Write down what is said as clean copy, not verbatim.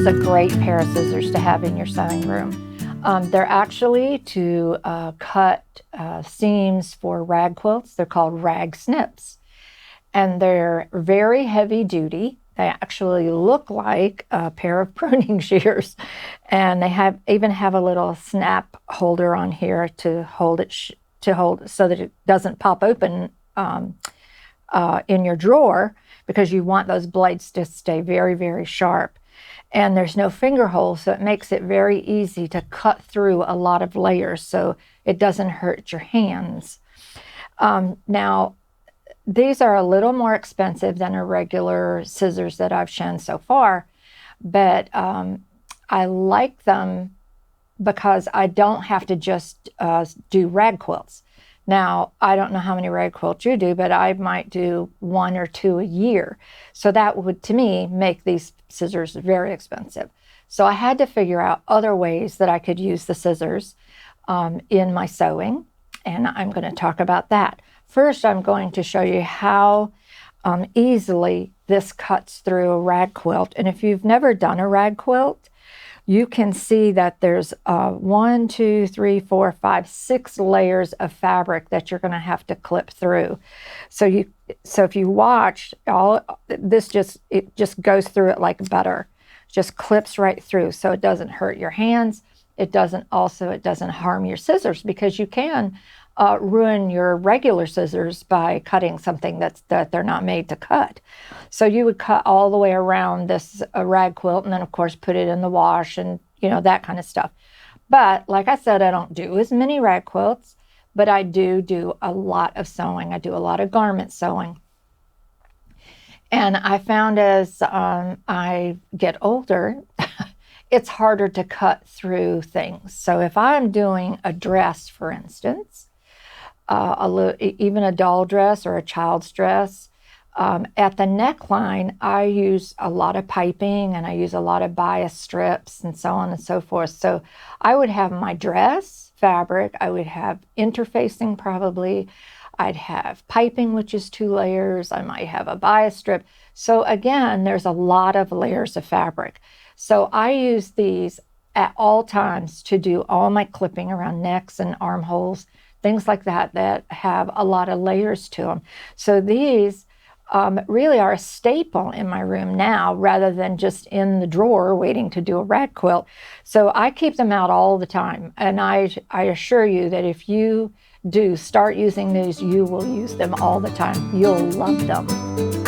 is a great pair of scissors to have in your sewing room. They're actually to cut seams for rag quilts. They're called rag snips. And they're very heavy duty. They actually look like a pair of pruning shears. And they even have a little snap holder on here to hold it so that it doesn't pop open in your drawer, because you want those blades to stay very, very sharp. And there's no finger hole, so it makes it very easy to cut through a lot of layers so it doesn't hurt your hands. Now, these are a little more expensive than a regular scissors that I've shown so far, but I like them because I don't have to just do rag quilts. Now, I don't know how many rag quilts you do, but I might do 1 or 2 a year. So that would, to me, make these scissors very expensive. So I had to figure out other ways that I could use the scissors in my sewing, and I'm going to talk about that. First, I'm going to show you how easily this cuts through a rag quilt. And if you've never done a rag quilt, you can see that there's 1, 2, 3, 4, 5, 6 layers of fabric that you're going to have to clip through. So if you watch, it just goes through it like butter. Just clips right through, so it doesn't hurt your hands. It doesn't harm your scissors, because you can ruin your regular scissors by cutting something that they're not made to cut. So you would cut all the way around this rag quilt, and then of course put it in the wash and that kind of stuff. But like I said, I don't do as many rag quilts, but I do a lot of sewing. I do a lot of garment sewing. And I found as I get older, it's harder to cut through things. So if I'm doing a dress, for instance, even a doll dress or a child's dress, at the neckline, I use a lot of piping and I use a lot of bias strips and so on and so forth. So I would have my dress fabric, I would have interfacing probably, I'd have piping, which is 2 layers, I might have a bias strip. So again, there's a lot of layers of fabric. So I use these at all times to do all my clipping around necks and armholes, things like that have a lot of layers to them. So these really are a staple in my room now, rather than just in the drawer waiting to do a rag quilt. So I keep them out all the time. And I assure you that if you do start using these, you will use them all the time. You'll love them.